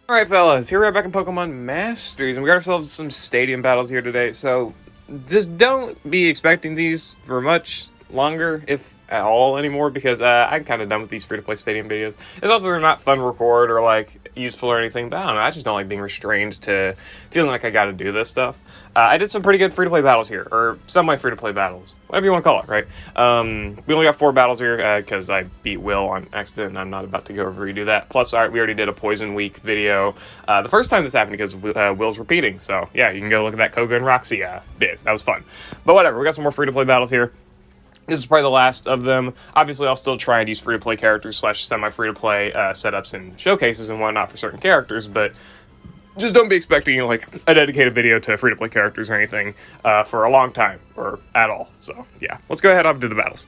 Alright fellas, here we are back in Pokemon Masters, and we got ourselves some stadium battles here today, so just don't be expecting these for much longer, if at all, anymore, because I'm kind of done with these free-to-play stadium videos. It's not that they're not fun to record or, like, useful or anything, but I don't know, I just don't like being restrained to feeling like I gotta do this stuff. I did some pretty good free-to-play battles here, or semi-free-to-play battles, whatever you want to call it, right? We only got 4 battles here, because I beat Will on accident, and I'm not about to go redo that. Plus, we already did a Poison Week video the first time this happened, because Will's repeating, so yeah, you can go look at that Koga and Roxy bit. That was fun. But whatever, we got some more free-to-play battles here. This is probably the last of them. Obviously, I'll still try and use free-to-play characters / semi-free-to-play setups and showcases and whatnot for certain characters, but just don't be expecting, like, a dedicated video to free-to-play characters or anything for a long time, or at all. So, yeah. Let's go ahead and do the battles.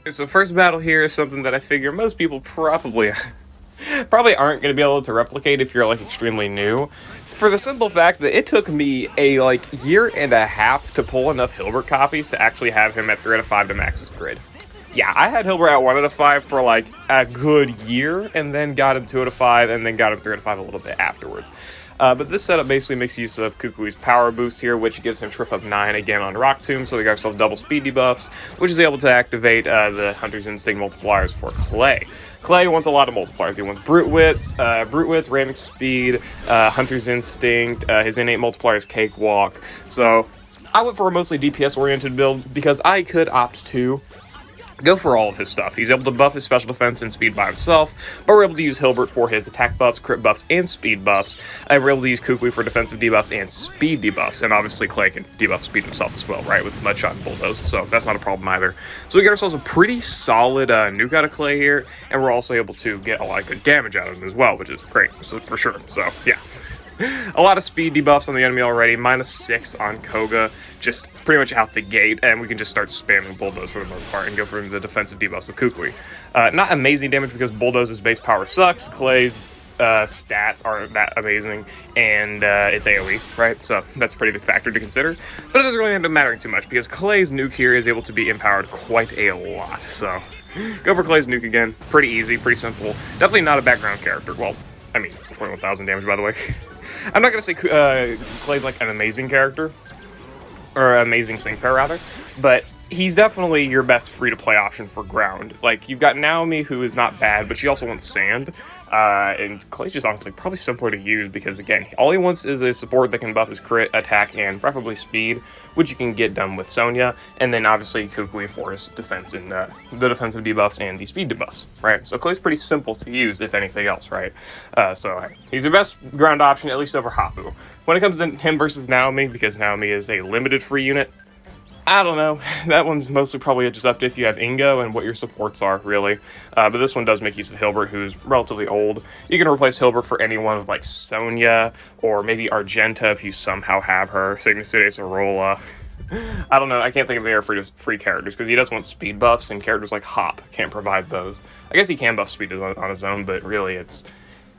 So, first battle here is something that I figure most people probably aren't going to be able to replicate if you're, like, extremely new. For the simple fact that it took me a, like, year and a half to pull enough Hilbert copies to actually have him at 3 out of 5 to max his grid. Yeah, I had Hilbert at 1 out of 5 for, like, a good year, and then got him 2 out of 5, and then got him 3 out of 5 a little bit afterwards. But this setup basically makes use of Kukui's power boost here, which gives him trip up 9 again on Rock Tomb, so we got ourselves double speed debuffs, which is able to activate the Hunter's Instinct multipliers for Clay. Clay wants a lot of multipliers. He wants Brute Wits, Ramming Speed, Hunter's Instinct, his innate multiplier is Cakewalk. So I went for a mostly DPS-oriented build because I could opt to go for all of his stuff. He's able to buff his special defense and speed by himself, but we're able to use Hilbert for his attack buffs, crit buffs, and speed buffs, and we're able to use Kukui for defensive debuffs and speed debuffs, and obviously Clay can debuff speed himself as well, right, with Mudshot and Bulldoze, so that's not a problem either. So we get ourselves a pretty solid nuke out of Clay here, and we're also able to get a lot of good damage out of him as well, which is great, so, for sure, so yeah. A lot of speed debuffs on the enemy already, -6 on Koga, just pretty much out the gate, and we can just start spamming Bulldoze for the most part and go for the defensive debuffs with Kukui. Not amazing damage because Bulldoze's base power sucks, Clay's stats aren't that amazing, and it's AoE, right? So that's a pretty big factor to consider, but it doesn't really end up mattering too much because Clay's nuke here is able to be empowered quite a lot, so go for Clay's nuke again. Pretty easy, pretty simple. Definitely not a background character. Well, I mean, 21,000 damage, by the way. I'm not going to say Clay's, like, an amazing character, or amazing sync pair, rather, but he's definitely your best free-to-play option for ground. Like, you've got Naomi, who is not bad, but she also wants sand, and Clay's just honestly probably simpler to use because, again, all he wants is a support that can buff his crit, attack, and preferably speed, which you can get done with Sonya, and then obviously Kukui for his defense and the defensive debuffs and the speed debuffs, right? So Clay's pretty simple to use, if anything else, right? So he's the best ground option, at least over Hapu. When it comes to him versus Naomi, because Naomi is a limited free unit, I don't know, that one's mostly probably just up to if you have Ingo and what your supports are, really. But this one does make use of Hilbert, who's relatively old. You can replace Hilbert for anyone with, like, Sonya, or maybe Argenta if you somehow have her, Signature Acerola. I don't know, I can't think of any other free characters, because he does want speed buffs, and characters like Hop can't provide those. I guess he can buff speed on his own, but really it's...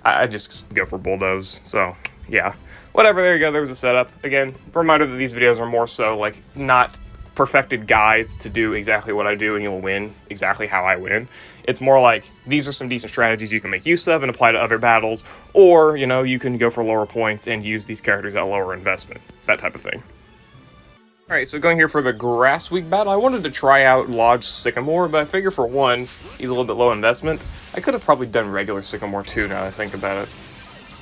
I just go for Bulldoze, so yeah. Whatever, there you go, there was a setup. Again, reminder that these videos are more so, like, not perfected guides to do exactly what I do and you'll win exactly how I win. It's more like, these are some decent strategies you can make use of and apply to other battles, or, you know, you can go for lower points and use these characters at lower investment, that type of thing. Alright, so going here for the Grass Week battle, I wanted to try out Lodge Sycamore, but I figure for one, he's a little bit low investment. I could have probably done regular Sycamore too, now that I think about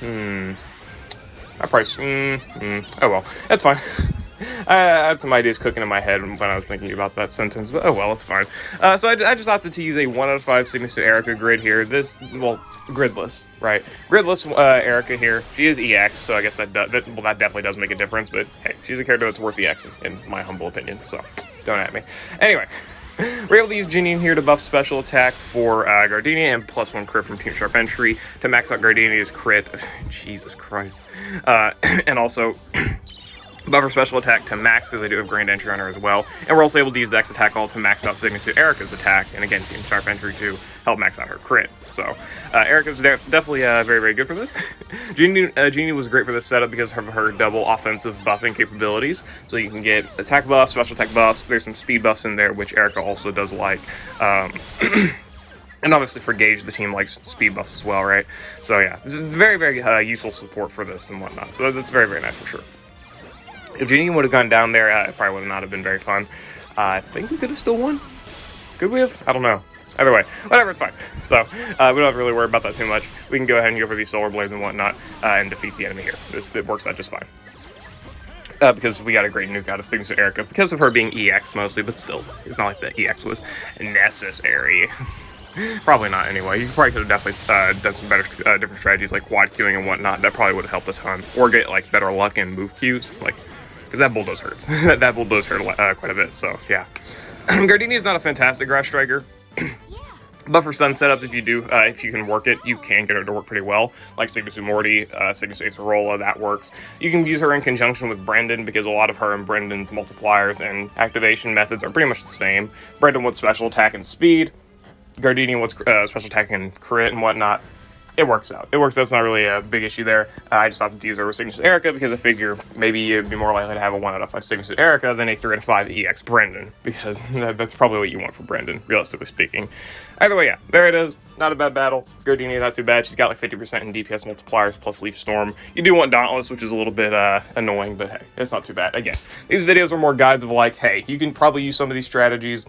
it. Oh well, that's fine. I had some ideas cooking in my head when I was thinking about that sentence, but oh well, it's fine. So I just opted to use a 1 out of 5 Signature Erica grid here. Gridless, right? Gridless Erica here. She is EX, so I guess that definitely does make a difference, but hey, she's a character that's worth EX in my humble opinion, so don't at me. Anyway, we're able to use Ginny in here to buff special attack for Gardenia and +1 crit from Team Sharp Entry to max out Gardenia's crit. Jesus Christ. And also buffer special attack to max because I do have Grand Entry on her as well. And we're also able to use the X attack all to max out Signature Erica's attack. And again, Team Sharp Entry to help max out her crit. So Erica's definitely very, very good for this. Genie was great for this setup because of her double offensive buffing capabilities. So you can get attack buffs, special attack buffs. There's some speed buffs in there, which Erica also does like. And obviously for Gage, the team likes speed buffs as well, right? So yeah, it's very, very useful support for this and whatnot. So that's very, very nice for sure. If Janine would have gone down there, it probably would not have been very fun. I think we could have still won. Could we have? I don't know. Either way, whatever, it's fine. So, we don't have to really worry about that too much. We can go ahead and go for these Solar Blades and whatnot, and defeat the enemy here. It works out just fine. Because we got a great nuke out of Signature Erica, because of her being EX mostly, but still, it's not like the EX was necessary. Probably not anyway. You probably could have definitely done some better, different strategies like quad queuing and whatnot. That probably would have helped a ton. Or get, like, better luck in move queues, like, because that bull does hurts. That bull does hurt quite a bit, so, yeah. Gardenia is not a fantastic grass striker, but for sun setups, if you can work it, you can get her to work pretty well. Like Cygnus Morty, Cygnus Acerola, that works. You can use her in conjunction with Brendan because a lot of her and Brendan's multipliers and activation methods are pretty much the same. Brendan with special attack and speed, Gardenia with special attack and crit and whatnot. It works out. It works out. It's not really a big issue there. I just opted to use her with Signature Erica because I figure maybe it'd be more likely to have a 1 out of 5 Signature Erica than a 3 out of 5 EX Brendan, because that's probably what you want for Brendan, realistically speaking. Either way, yeah, there it is. Not a bad battle. Gardenia, not too bad. She's got like 50% in DPS multipliers plus Leaf Storm. You do want Dauntless, which is a little bit annoying, but hey, it's not too bad. Again, these videos are more guides of like, hey, you can probably use some of these strategies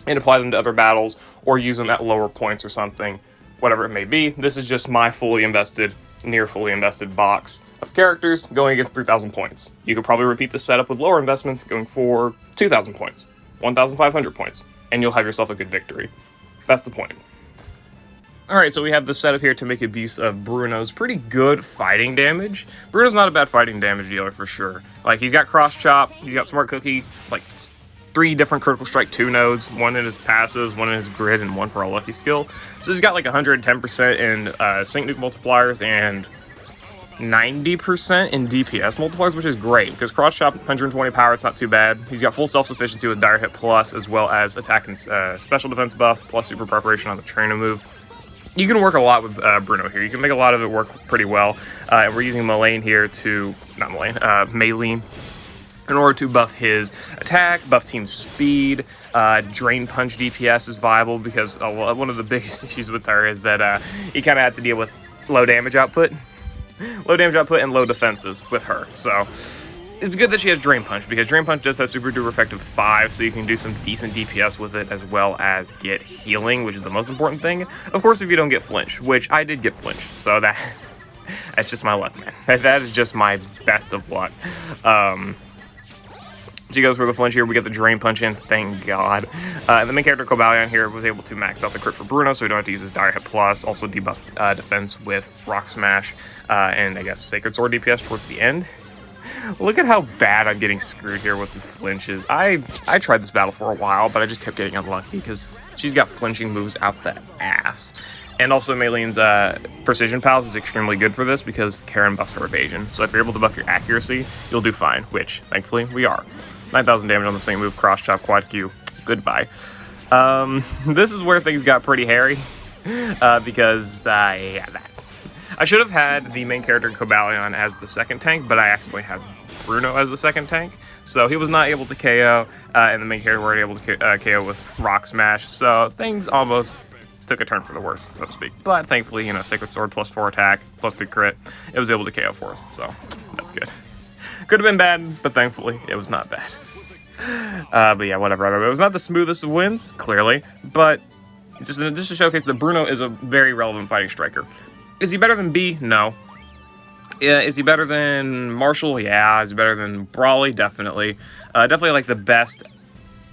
and apply them to other battles, or use them at lower points or something. Whatever it may be. This is just my near fully invested box of characters going against 3,000 points. You could probably repeat the setup with lower investments going for 2,000 points, 1,500 points, and you'll have yourself a good victory. That's the point. Alright, so we have the setup here to make a beast of Bruno's pretty good fighting damage. Bruno's not a bad fighting damage dealer for sure. Like, he's got Cross Chop, he's got Smart Cookie, like 3 different Critical Strike 2 nodes, 1 in his passives, 1 in his grid, and 1 for a lucky skill. So he's got like 110% in Sync Nuke multipliers and 90% in DPS multipliers, which is great, because Cross Chop, 120 power, it's not too bad. He's got full self-sufficiency with Dire Hit Plus, as well as attack and special defense buff, plus super preparation on the trainer move. You can work a lot with Bruno here. You can make a lot of it work pretty well. And we're using Maylene here Maylene, in order to buff his attack, buff team speed. Drain Punch DPS is viable because one of the biggest issues with her is that you kind of have to deal with low damage output. Low damage output and low defenses with her. So it's good that she has Drain Punch, because Drain Punch does have super duper effective 5, so you can do some decent DPS with it, as well as get healing, which is the most important thing. Of course, if you don't get flinched, which I did get flinched, so that's just my luck, man. That is just my best of luck. She goes for the flinch here. We get the Drain Punch in, thank God. And the main character, Cobalion, here was able to max out the crit for Bruno, so we don't have to use his Dire Hit Plus. Also debuff defense with Rock Smash, and I guess Sacred Sword DPS towards the end. Look at how bad I'm getting screwed here with the flinches. I tried this battle for a while, but I just kept getting unlucky, because she's got flinching moves out the ass. And also, Maylene's Precision Pals is extremely good for this, because Karen buffs her evasion. So if you're able to buff your accuracy, you'll do fine, which, thankfully, we are. 9,000 damage on the same move, Cross Chop, Quad Q, goodbye. This is where things got pretty hairy, because, yeah, that. I should have had the main character Cobalion as the second tank, but I accidentally had Bruno as the second tank, so he was not able to KO, and the main character were able to KO with Rock Smash, so things almost took a turn for the worse, so to speak. But thankfully, Sacred Sword plus 4 attack, plus 3 crit, it was able to KO for us, so that's good. Could have been bad, but thankfully, it was not bad. But yeah, whatever. It was not the smoothest of wins, clearly, but just to showcase that Bruno is a very relevant fighting striker. Is he better than B? No. Is he better than Marshall? Yeah. Is he better than Brawley? Definitely. Definitely like the best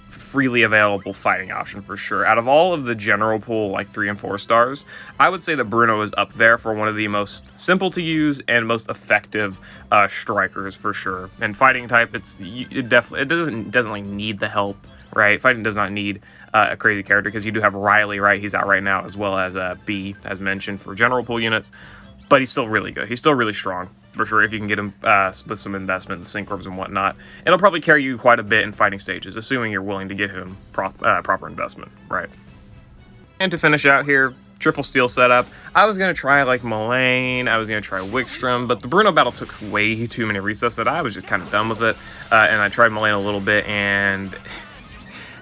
freely available fighting option for sure. Out of all of the general pool, like 3 and 4 stars, I would say that Bruno is up there for one of the most simple to use and most effective strikers for sure. And fighting type, it doesn't like need the help, right? Fighting does not need a crazy character, because you do have Riley, right? He's out right now, as well as B, as mentioned, for general pool units. But he's still really good. He's still really strong, for sure, if you can get him with some investment, the synchros and whatnot. It'll probably carry you quite a bit in fighting stages, assuming you're willing to give him proper investment, right? And to finish out here, triple steal setup. I was going to try like Maylene, I was going to try Wickstrom, but the Bruno battle took way too many resets that I was just kind of done with it. And I tried Maylene a little bit, and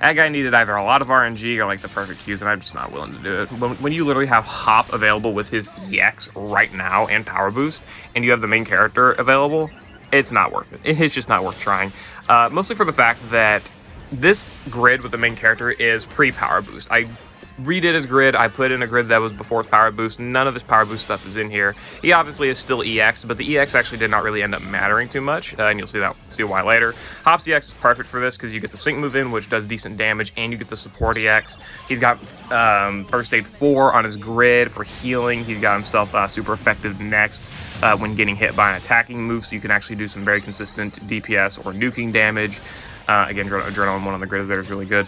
That guy needed either a lot of RNG or like the perfect cues, and I'm just not willing to do it. When you literally have Hop available with his EX right now and Power Boost, and you have the main character available, it's not worth it. It's just not worth trying. Mostly for the fact that this grid with the main character is pre-Power Boost. I redid his grid. I put in a grid that was before his Power Boost. None of his Power Boost stuff is in here. He obviously is still EX, but the EX actually did not really end up mattering too much, and you'll see why later. Hop's EX is perfect for this because you get the Sync move in, which does decent damage, and you get the Support EX. He's got First Aid 4 on his grid for healing. He's got himself super effective next when getting hit by an attacking move, so you can actually do some very consistent DPS or nuking damage. Again, Adrenaline 1 on the grid is there is really good.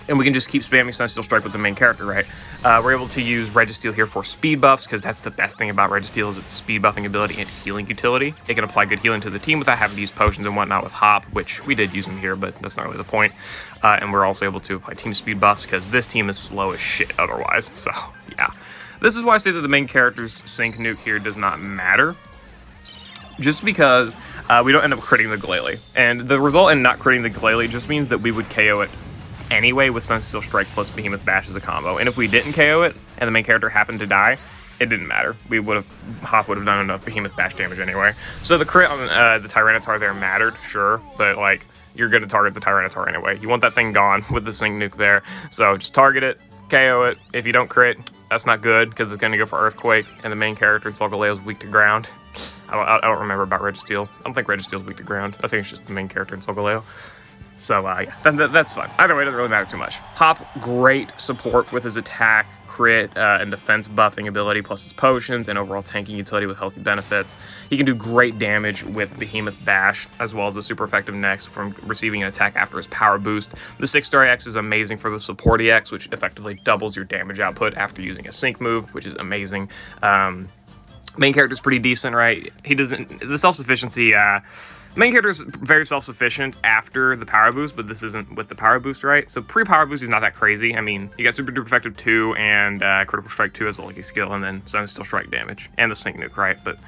And we can just keep spamming Sunsteel Strike with the main character, right? We're able to use Registeel here for speed buffs, because that's the best thing about Registeel is its speed buffing ability and healing utility. It can apply good healing to the team without having to use potions and whatnot with Hop, which we did use him here, but that's not really the point. And we're also able to apply team speed buffs, because this team is slow as shit otherwise. So, yeah. This is why I say that the main character's sync nuke here does not matter. Just because we don't end up critting the Glalie. And the result in not critting the Glalie just means that we would KO it anyway with Sunsteel Strike plus Behemoth Bash as a combo. And if we didn't KO it and the main character happened to die, it didn't matter. Hop would have done enough Behemoth Bash damage anyway. So the crit on the Tyranitar there mattered, sure, but like you're going to target the Tyranitar anyway. You want that thing gone with the Sync nuke there. So just target it, KO it. If you don't crit, that's not good because it's going to go for Earthquake, and the main character in Solgaleo is weak to ground. I don't remember about Registeel. I don't think Registeel is weak to ground. I think it's just the main character in Solgaleo. So, yeah, that's fun. Either way, it doesn't really matter too much. Hop, great support with his attack, crit, and defense buffing ability, plus his potions and overall tanking utility with healthy benefits. He can do great damage with Behemoth Bash, as well as the super effective next from receiving an attack after his Power Boost. The 6-star EX is amazing for the Support EX, which effectively doubles your damage output after using a Sync move, which is amazing. Main character's pretty decent, right? The self-sufficiency, main character's very self-sufficient after the Power Boost, but this isn't with the Power Boost, right? So pre-Power Boost, he's not that crazy. I mean, you got Super Duper Effective 2 and Critical Strike 2 as a lucky skill, and then Sunsteel Strike damage, and the Sync nuke, right? But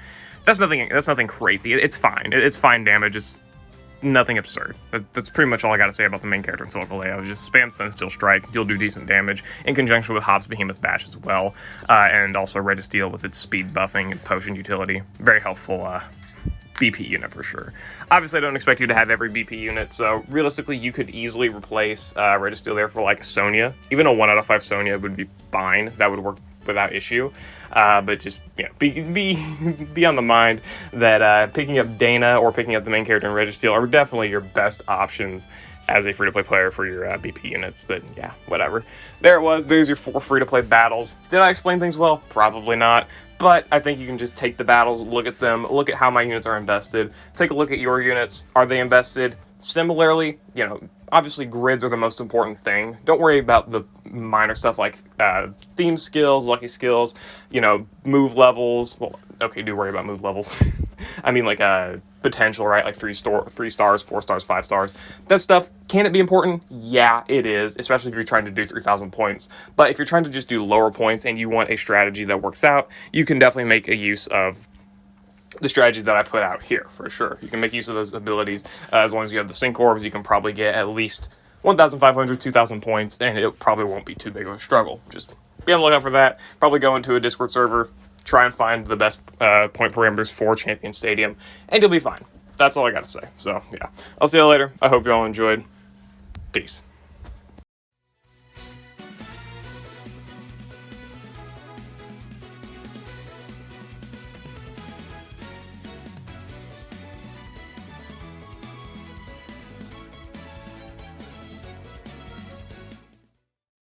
that's nothing crazy. It's fine. It's fine damage. It's nothing absurd. That's pretty much all I got to say about the main character in Solgaleo. Just spam Sunsteel Strike, you'll do decent damage, in conjunction with Hop's Behemoth Bash as well, and also Registeel with its speed buffing and potion utility. Very helpful BP unit for sure. Obviously, I don't expect you to have every BP unit, so realistically, you could easily replace Registeel there for like a Sonia. Even a 1 out of 5 Sonia would be fine. That would work without issue, but just be on the mind that picking up Dana or picking up the main character in Registeel are definitely your best options as a free-to-play player for your BP units. But yeah, whatever. There it was. There's your 4 free-to-play battles. Did I explain things well? Probably not. But I think you can just take the battles, look at them, look at how my units are invested, take a look at your units. Are they invested similarly? You know, obviously grids are the most important thing. Don't worry about the minor stuff like theme skills, lucky skills, you know, move levels. Well, okay, do worry about move levels. I mean, like potential, right? Like 3 stars, 4 stars, 5 stars. That stuff, can it be important? Yeah, it is, especially if you're trying to do 3,000 points. But if you're trying to just do lower points and you want a strategy that works out, you can definitely make a use of the strategies that I put out here, for sure. You can make use of those abilities. As long as you have the Sync Orbs, you can probably get at least 1,500, 2,000 points, and it probably won't be too big of a struggle. Just be on the lookout for that. Probably go into a Discord server, try and find the best point parameters for Champion Stadium, and you'll be fine. That's all I gotta say. So, yeah. I'll see you later. I hope you all enjoyed. Peace.